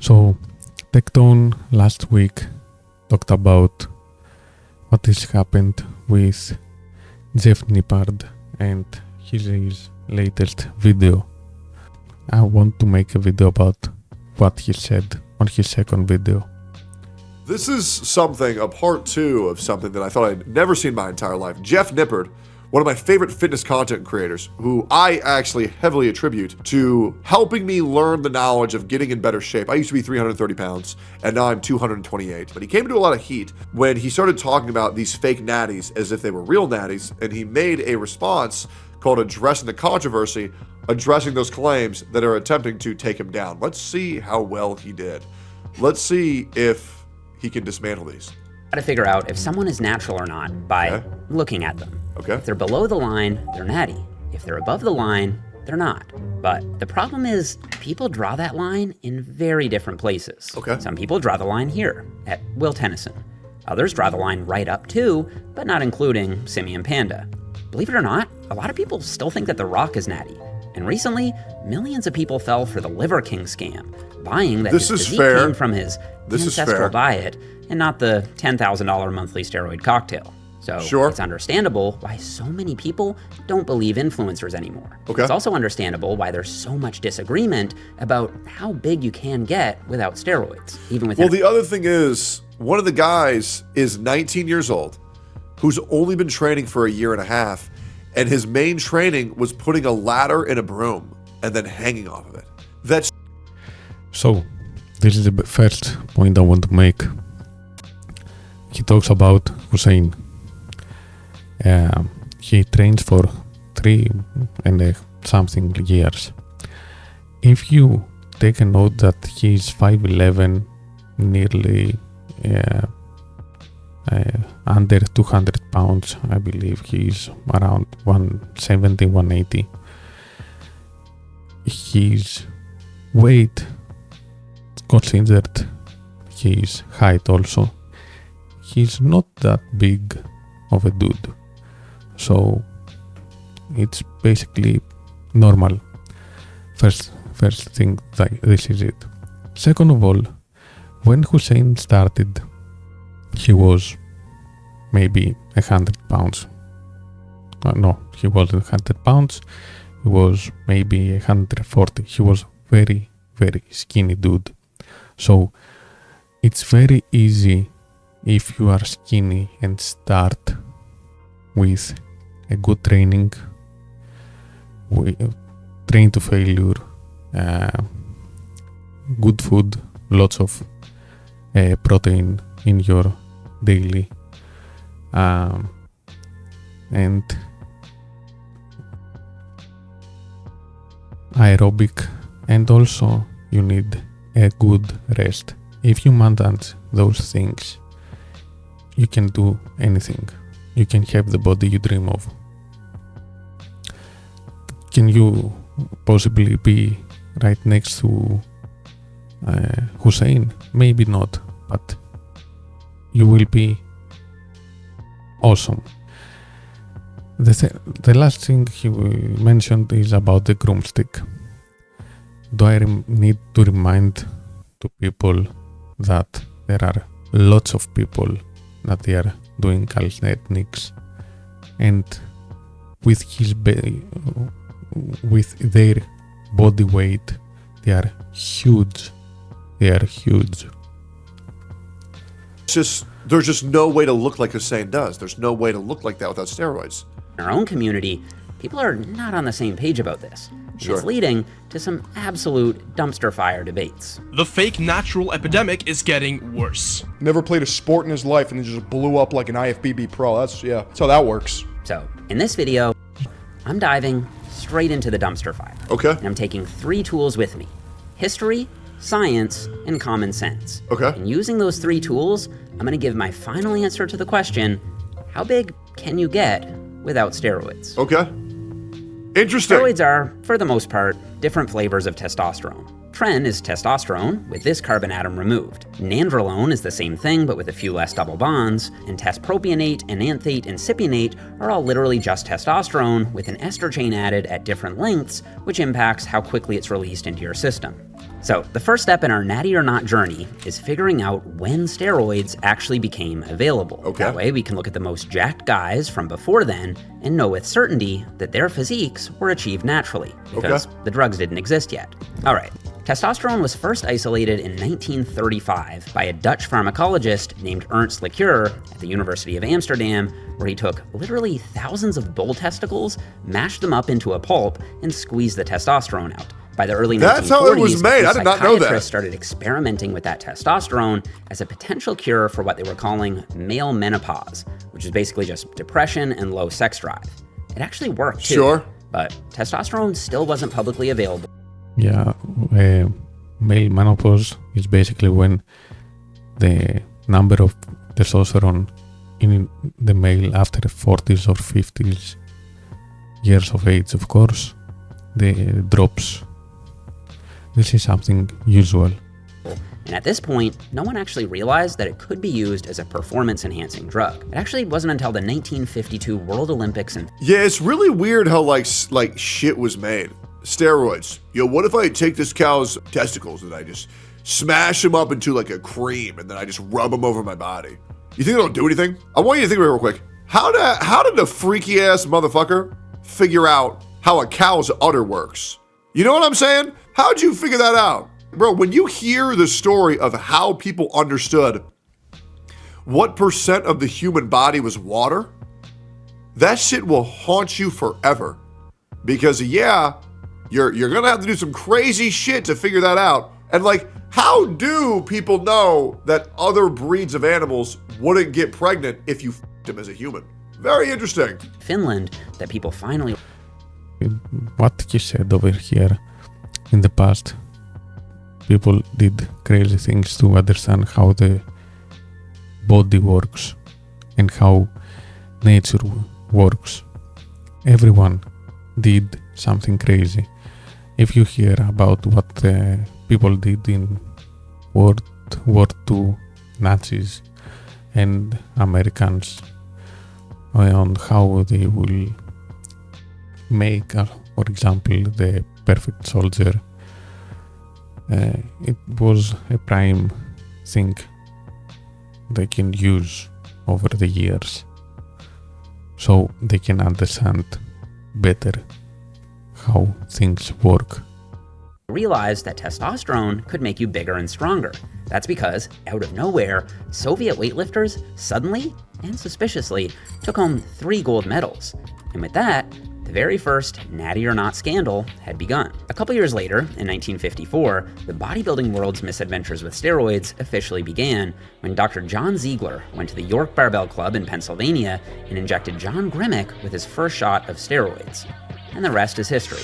So, Tectone last week talked about what has happened with Jeff Nippard and his latest video. I want to make a video about what he said on his second video. This is a part two of something that I thought I'd never seen my entire life. Jeff Nippard, one of my favorite fitness content creators, who I actually heavily attribute to helping me learn the knowledge of getting in better shape. I used to be 330 pounds, and now I'm 228. But he came into a lot of heat when he started talking about these fake natties as if they were real natties, and he made a response called Addressing the Controversy, addressing those claims that are attempting to take him down. Let's see how well he did. Let's see if he can dismantle these. How to figure out if someone is natural or not by looking at them. Okay. If they're below the line, they're natty. If they're above the line, they're not. But the problem is people draw that line in very different places. Okay. Some people draw the line here at Will Tennyson. Others draw the line right up too, but not including Simeon Panda. Believe it or not, a lot of people still think that The Rock is natty. And recently, millions of people fell for the Liver King scam, buying that his physique came from his ancestral diet and not the $10,000 monthly steroid cocktail. So it's understandable why so many people don't believe influencers anymore. Okay. It's also understandable why there's so much disagreement about how big you can get without steroids, even with. Well, the other thing is, one of the guys is 19 years old, who's only been training for a year and a half, and his main training was putting a ladder in a broom and then hanging off of it. That's So, this is the first point I want to make. He talks about Hussein. He trains for 3 and something years. If you take a note that he's 5'11", nearly under 200 pounds, I believe he's around 170, 180. His weight, considered his height also, he's not that big of a dude. So it's basically normal. First thing, this is it. Second of all, when Hussein started, he was maybe 100 pounds. No, he wasn't 100 pounds. He was maybe 140. He was very, very skinny dude. So it's very easy if you are skinny and start with a good training, train to failure, good food, lots of protein in your daily, and aerobic, and also you need a good rest. If you manage those things, you can do anything. You can have the body you dream of. Can you possibly be right next to Hussein? Maybe not, but you will be awesome. The last thing he mentioned is about the broomstick. Do I need to remind to people that there are lots of people that they are doing calisthenics, and with their body weight, they are huge. There's just no way to look like Hussein does. There's no way to look like that without steroids. In our own community, people are not on the same page about this. It's leading to some absolute dumpster fire debates. The fake natural epidemic is getting worse. Never played a sport in his life and then just blew up like an IFBB pro. That's how that works. So, in this video, I'm diving straight into the dumpster fire. Okay. And I'm taking 3 tools with me: history, science, and common sense. Okay. And using those 3 tools, I'm going to give my final answer to the question, how big can you get without steroids? Okay. Interesting. Steroids are, for the most part, different flavors of testosterone. Tren is testosterone, with this carbon atom removed. Nandrolone is the same thing, but with a few less double bonds, and testpropionate, enanthate, and cypionate are all literally just testosterone, with an ester chain added at different lengths, which impacts how quickly it's released into your system. So, the first step in our natty or not journey is figuring out when steroids actually became available. Okay. That way, we can look at the most jacked guys from before then and know with certainty that their physiques were achieved naturally, because the drugs didn't exist yet. All right. Testosterone was first isolated in 1935 by a Dutch pharmacologist named Ernst Lequeur at the University of Amsterdam, where he took literally thousands of bull testicles, mashed them up into a pulp, and squeezed the testosterone out. By the early 1940s, That's how it was made. I did not know that. Psychiatrists started experimenting with that testosterone as a potential cure for what they were calling male menopause, which is basically just depression and low sex drive. It actually worked too. Sure. But testosterone still wasn't publicly available. Yeah, male menopause is basically when the number of testosterone in the male after 40s or 50s years of age, of course, drops. This is something usual. And at this point, no one actually realized that it could be used as a performance-enhancing drug. It actually wasn't until the 1952 World Olympics and Yeah, it's really weird how like shit was made. Steroids. Yo, what if I take this cow's testicles and I just smash them up into like a cream and then I just rub them over my body? You think they don't do anything? I want you to think about it real quick. How did the freaky ass motherfucker figure out how a cow's udder works? You know what I'm saying? How'd you figure that out? Bro, when you hear the story of how people understood what percent of the human body was water, that shit will haunt you forever. Because yeah, you're gonna have to do some crazy shit to figure that out. And like, how do people know that other breeds of animals wouldn't get pregnant if you f***ed them as a human? Very interesting. Finland that people finally What he said over here, in the past, people did crazy things to understand how the body works and how nature works. Everyone did something crazy. If you hear about what people did in World War II, Nazis and Americans, on how they will make, for example, the perfect soldier, it was a prime thing they can use over the years, so they can understand better how things work. realized that testosterone could make you bigger and stronger. That's because, out of nowhere, Soviet weightlifters suddenly and suspiciously took home 3 gold medals. And with that, the very first natty or not scandal had begun. A couple years later, in 1954, the bodybuilding world's misadventures with steroids officially began when Dr. John Ziegler went to the York Barbell Club in Pennsylvania and injected John Grimick with his first shot of steroids. And the rest is history.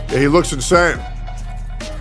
Yeah, he looks insane.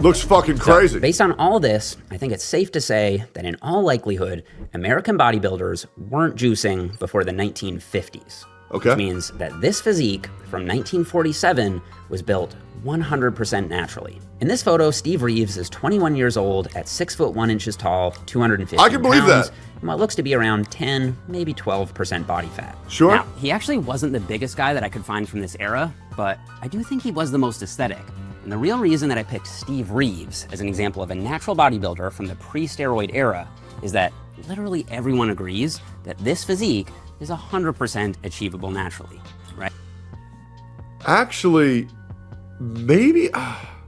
Looks fucking crazy. So, based on all this, I think it's safe to say that in all likelihood, American bodybuilders weren't juicing before the 1950s. Okay. Which means that this physique from 1947 was built 100% naturally. In this photo, Steve Reeves is 21 years old at 6 foot 1 inches tall, 250 I can believe pounds, that. and what looks to be around 10, maybe 12% body fat. Sure. Now, he actually wasn't the biggest guy that I could find from this era, but I do think he was the most aesthetic. And the real reason that I picked Steve Reeves as an example of a natural bodybuilder from the pre-steroid era is that literally everyone agrees that this physique is 100% achievable naturally, right? Actually, maybe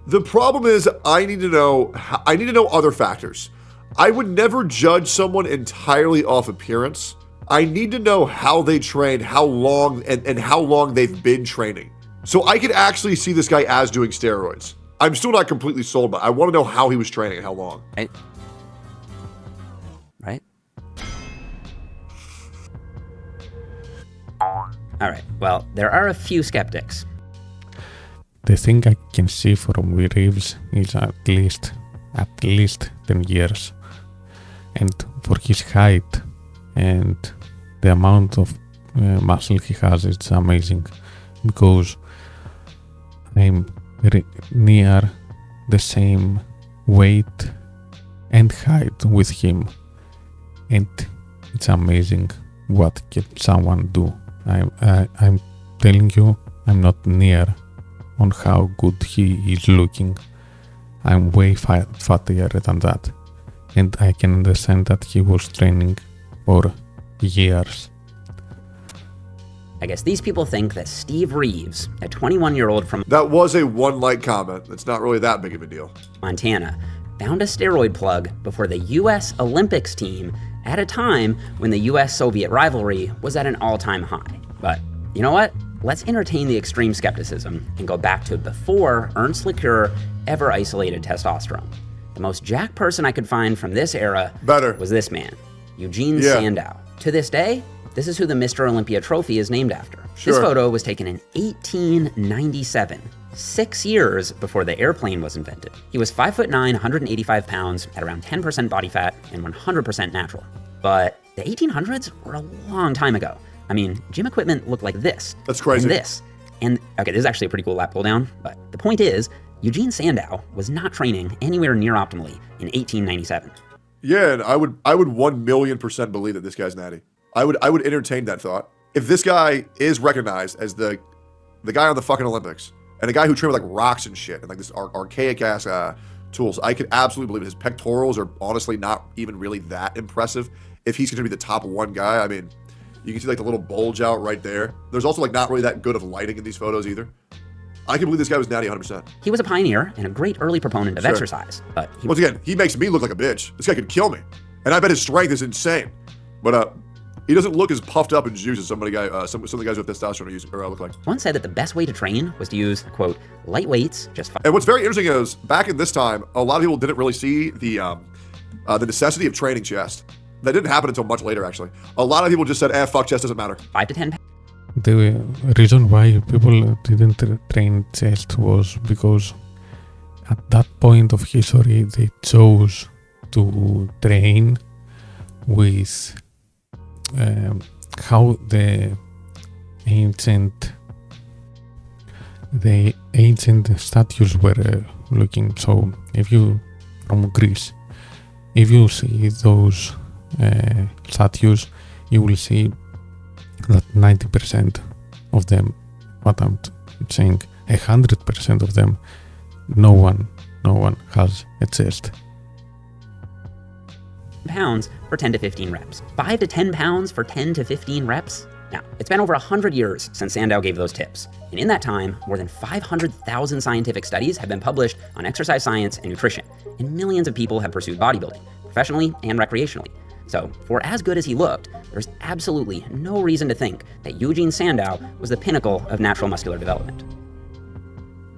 the problem is I need to know other factors. I would never judge someone entirely off appearance. I need to know how they train, how long, and how long they've been training. So I could actually see this guy as doing steroids. I'm still not completely sold, but I want to know how he was training and how long. Right? All right, well, there are a few skeptics. The thing I can see from Reeves is at least 10 years. And for his height and the amount of muscle he has, it's amazing. Because I'm near the same weight and height with him. And it's amazing what can someone do. I'm telling you, I'm not near on how good he is looking I'm way fattier than that. And I can understand that he was training for years. I guess these people think that Steve Reeves, a 21-year-old from That was a one-like comment. It's not really that big of a deal. Montana, found a steroid plug before the U.S. Olympics team at a time when the U.S.-Soviet rivalry was at an all-time high. But you know what? Let's entertain the extreme skepticism and go back to before Ernst LeCure ever isolated testosterone. The most jacked person I could find from this era was this man, Eugene Sandow. To this day, this is who the Mr. Olympia trophy is named after. Sure. This photo was taken in 1897, 6 years before the airplane was invented. He was 5'9", 185 pounds, at around 10% body fat, and 100% natural. But the 1800s were a long time ago. I mean, gym equipment looked like this. That's crazy. And this. And, okay, this is actually a pretty cool lat pull down, but the point is, Eugene Sandow was not training anywhere near optimally in 1897. Yeah, and I would 1,000,000% believe that this guy's natty. I would entertain that thought. If this guy is recognized as the guy on the fucking Olympics and a guy who trained with like rocks and shit and like this archaic ass tools, I could absolutely believe it. His pectorals are honestly not even really that impressive. If he's going to be the top one guy, I mean, you can see like the little bulge out right there. There's also like not really that good of lighting in these photos either. I can believe this guy was natty 100%. He was a pioneer and a great early proponent of exercise, but once again, he makes me look like a bitch. This guy could kill me, and I bet his strength is insane. But he doesn't look as puffed up and juiced as some of the guys with testosterone look like. One said that the best way to train was to use, quote, light weights, just And what's very interesting is back in this time, a lot of people didn't really see the necessity of training chest. That didn't happen until much later, actually. A lot of people just said, fuck, chest doesn't matter. 5 to 10 pounds. The reason why people didn't train chest was because at that point of history they chose to train with how the ancient statues were looking. So if you, from Greece, if you see those statues, you will see that 90% of them, what I'm saying, 100% of them, no one has a chest. Pounds for 10 to 15 reps. 5 to 10 pounds for 10 to 15 reps? Now, it's been over 100 years since Sandow gave those tips. And in that time, more than 500,000 scientific studies have been published on exercise science and nutrition, and millions of people have pursued bodybuilding, professionally and recreationally. So, for as good as he looked, there's absolutely no reason to think that Eugene Sandow was the pinnacle of natural muscular development.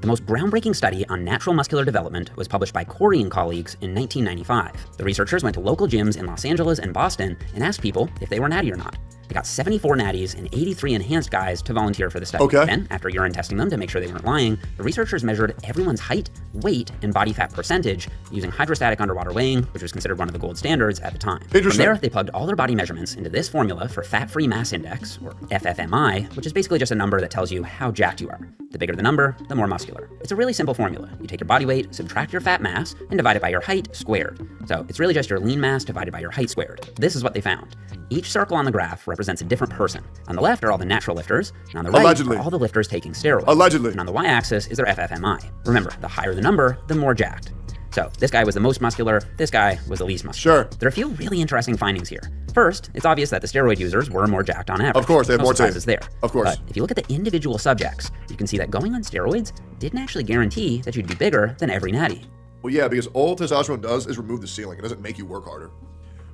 The most groundbreaking study on natural muscular development was published by Corey and colleagues in 1995. The researchers went to local gyms in Los Angeles and Boston and asked people if they were natty or not. They got 74 natties and 83 enhanced guys to volunteer for the study. Okay. Then, after urine testing them to make sure they weren't lying, the researchers measured everyone's height, weight, and body fat percentage using hydrostatic underwater weighing, which was considered one of the gold standards at the time. From there, they plugged all their body measurements into this formula for fat-free mass index, or FFMI, which is basically just a number that tells you how jacked you are. The bigger the number, the more muscular. It's a really simple formula. You take your body weight, subtract your fat mass, and divide it by your height squared. So it's really just your lean mass divided by your height squared. This is what they found. Each circle on the graph represents a different person. On the left are all the natural lifters, and on the right are all the lifters taking steroids. Allegedly. And on the y-axis is their FFMI. Remember, the higher the number, the more jacked. So this guy was the most muscular, this guy was the least muscular. Sure. There are a few really interesting findings here. First, it's obvious that the steroid users were more jacked on average. Of course, they have no more surprises tape. there. Of course. But if you look at the individual subjects, you can see that going on steroids didn't actually guarantee that you'd be bigger than every natty. Well, yeah, because all testosterone does is remove the ceiling. It doesn't make you work harder,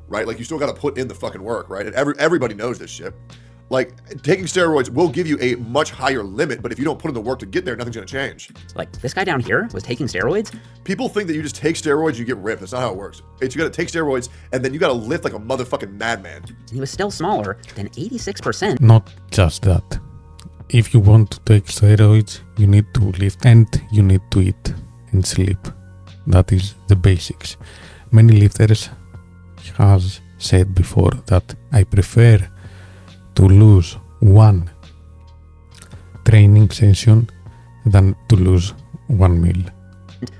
right? Like, you still got to put in the fucking work, right? And everybody knows this shit. Like, taking steroids will give you a much higher limit, but if you don't put in the work to get there, nothing's going to change. Like, this guy down here was taking steroids. People think that you just take steroids, you get ripped. That's not how it works. It's you got to take steroids, and then you got to lift like a motherfucking madman. And he was still smaller than 86%. Not just that. If you want to take steroids, you need to lift and you need to eat and sleep. That is the basics. Many lifters has said before that I prefer to lose one training session than to lose 1 meal.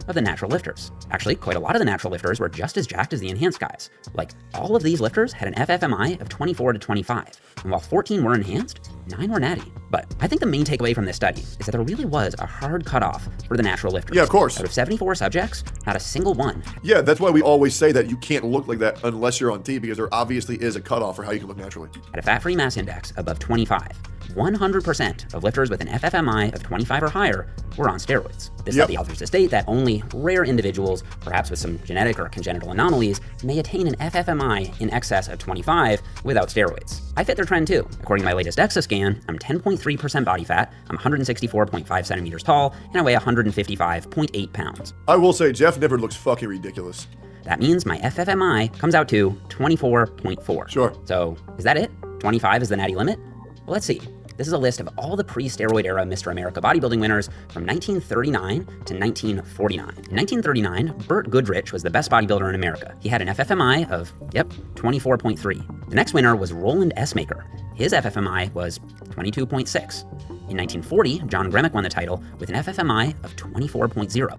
of the natural lifters. Actually, quite a lot of the natural lifters were just as jacked as the enhanced guys. Like, all of these lifters had an FFMI of 24 to 25, and while 14 were enhanced, 9 were natty. But I think the main takeaway from this study is that there really was a hard cutoff for the natural lifters. Yeah, of course. Out of 74 subjects, not a single one. Yeah, that's why we always say that you can't look like that unless you're on T, because there obviously is a cutoff for how you can look naturally. Had a fat-free mass index above 25. 100% of lifters with an FFMI of 25 or higher were on steroids. This led the authors to state that only rare individuals, perhaps with some genetic or congenital anomalies, may attain an FFMI in excess of 25 without steroids. I fit their trend too. According to my latest DEXA scan, I'm 10.3% body fat, I'm 164.5 centimeters tall, and I weigh 155.8 pounds. I will say Jeff Nippard looks fucking ridiculous. That means my FFMI comes out to 24.4. Sure. So, is that it? 25 is the natty limit? Well, let's see. This is a list of all the pre-steroid era Mr. America bodybuilding winners from 1939 to 1949. In 1939, Burt Goodrich was the best bodybuilder in America. He had an FFMI of, 24.3. The next winner was Roland Essmaker. His FFMI was 22.6. In 1940, John Gremick won the title with an FFMI of 24.0.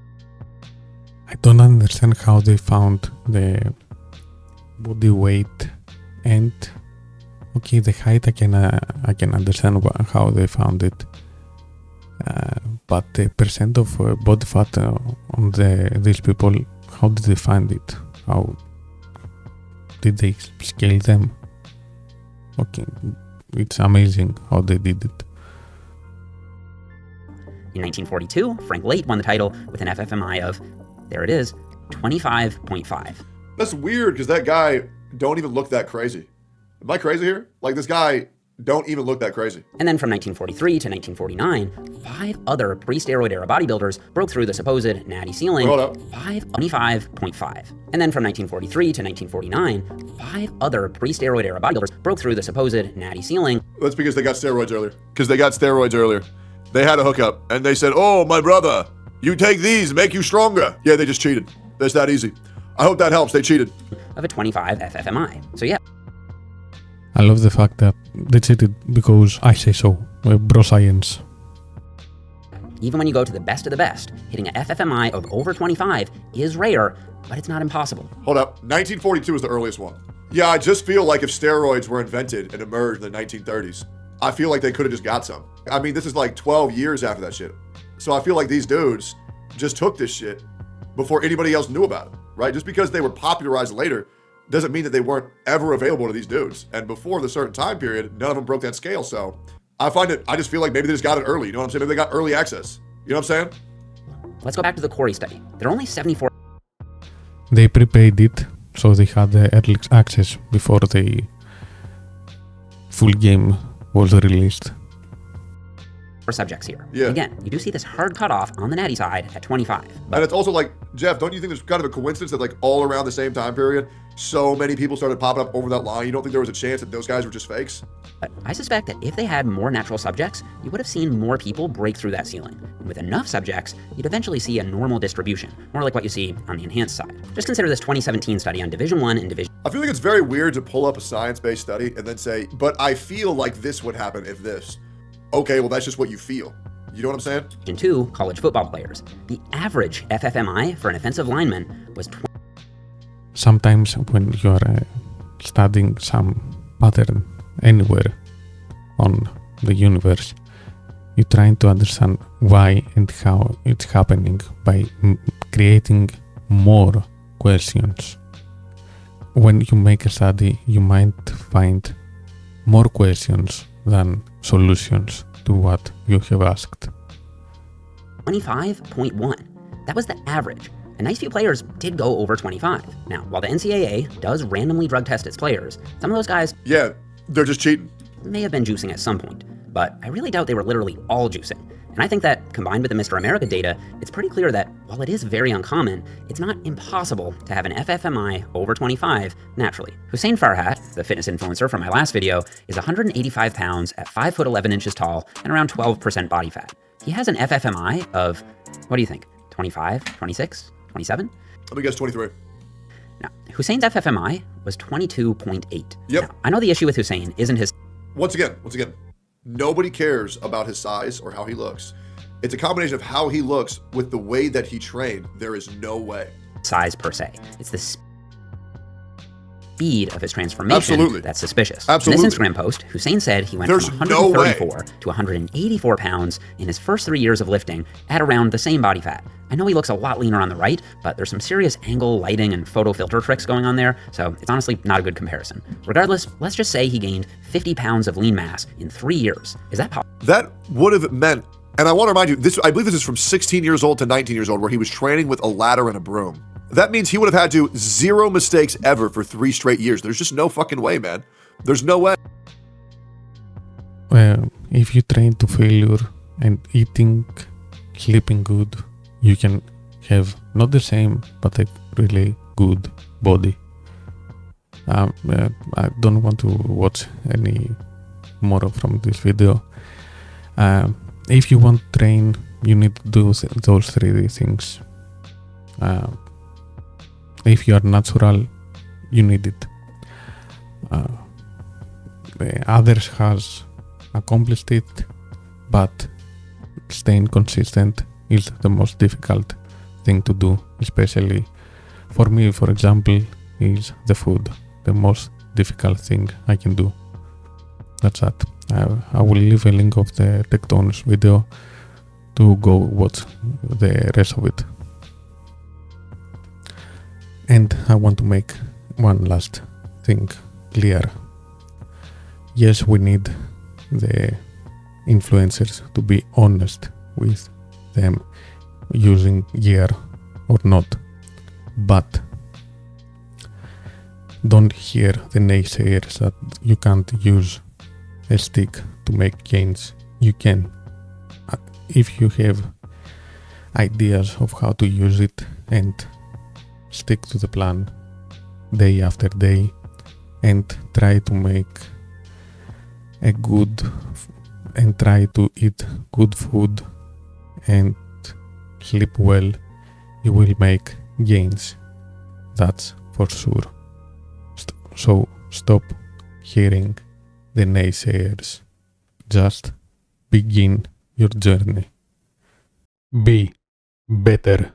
I don't understand how they found the body weight and okay, the height I can understand how they found it, but the percent of body fat on these people, how did they find it? How did they scale them? Okay, it's amazing how they did it. In 1942, Frank Late won the title with an FFMI of, there it is, 25.5. That's weird because that guy don't even look that crazy. Am I crazy here? Like, this guy don't even look that crazy. And then from 1943 to 1949, 5 other pre-steroid era bodybuilders broke through the supposed natty ceiling. Hold up. 25.5. And then from 1943 to 1949, 5 other pre-steroid era bodybuilders broke through the supposed natty ceiling. That's because they got steroids earlier. They had a hookup, and they said, oh, my brother, you take these, make you stronger. Yeah, they just cheated. It's that easy. I hope that helps. They cheated. Of a 25 FFMI. So yeah. I love the fact that they cheated because I say so. Bro science. Even when you go to the best of the best, hitting an FFMI of over 25 is rare, but it's not impossible. Hold up. 1942 is the earliest one. Yeah, I just feel like if steroids were invented and emerged in the 1930s, I feel like they could have just got some. I mean, this is like 12 years after that shit. So I feel like these dudes just took this shit before anybody else knew about it, right? Just because they were popularized later doesn't mean that they weren't ever available to these dudes. And before the certain time period, none of them broke that scale. So I just feel like maybe they just got it early. You know what I'm saying? Maybe they got early access. You know what I'm saying? Let's go back to the Corey study. There are only 74. They prepaid it, so they had the early access before the full game was released. Subjects here. Yeah. Again, you do see this hard cutoff on the natty side at 25. And it's also like, Jeff, don't you think there's kind of a coincidence that like all around the same time period, so many people started popping up over that line? You don't think there was a chance that those guys were just fakes? But I suspect that if they had more natural subjects, you would have seen more people break through that ceiling. And with enough subjects, you'd eventually see a normal distribution, more like what you see on the enhanced side. Just consider this 2017 study on Division I and Division. I feel like it's very weird to pull up a science-based study and then say, but I feel like this would happen if this. Okay, well, that's just what you feel. You know what I'm saying? Division 2 college football players. The average FFMI for an offensive lineman was 20. Sometimes when you are studying some pattern anywhere on the universe, you're trying to understand why and how it's happening by creating more questions. When you make a study, you might find more questions than solutions to what you have asked. 25.1. That was the average. A nice few players did go over 25. Now, while the NCAA does randomly drug test its players, some of those guys, yeah, they're just cheating, may have been juicing at some point. But I really doubt they were literally all juicing. And I think that, combined with the Mr. America data, it's pretty clear that, while it is very uncommon, it's not impossible to have an FFMI over 25 naturally. Hussein Farhat, the fitness influencer from my last video, is 185 pounds at 5 foot 11 inches tall and around 12% body fat. He has an FFMI of, what do you think, 25, 26, 27? Let me guess 23. Now, Hussein's FFMI was 22.8. Yep. Now, I know the issue with Hussein isn't his... Once again, nobody cares about his size or how he looks. It's a combination of how he looks with the way that he trained. There is no way. Size per se. It's the speed of his transformation Absolutely. that's suspicious. Absolutely. In this Instagram post, Hussein said he went There's from no 134 to 184 pounds in his first 3 years of lifting at around the same body fat. I know he looks a lot leaner on the right, but there's some serious angle, lighting, and photo filter tricks going on there, so it's honestly not a good comparison. Regardless, let's just say he gained 50 pounds of lean mass in 3 years. Is that possible? That would have meant, and I want to remind you, I believe this is from 16 years old to 19 years old, where he was training with a ladder and a broom. That means he would have had to 0 mistakes ever for 3 straight years. There's just no fucking way, man. There's no way. Well, if you train to failure and eating, sleeping good, you can have not the same, but a really good body. I don't want to watch any more from this video. If you want to train, you need to do those 3 things. If you are natural, you need it. Others has accomplished it, but staying consistent is the most difficult thing to do, especially for me, for example, is the food. The most difficult thing I can do. That's that. I will leave a link of the Tectone's video to go watch the rest of it. And I want to make one last thing clear. Yes, we need the influencers to be honest with them using gear or not. But don't hear the naysayers that you can't use a stick to make gains. You can. If you have ideas of how to use it and stick to the plan day after day and try to make a good and try to eat good food and sleep well, you will make gains. That's for sure. So stop hearing the naysayers. Just begin your journey. Be better.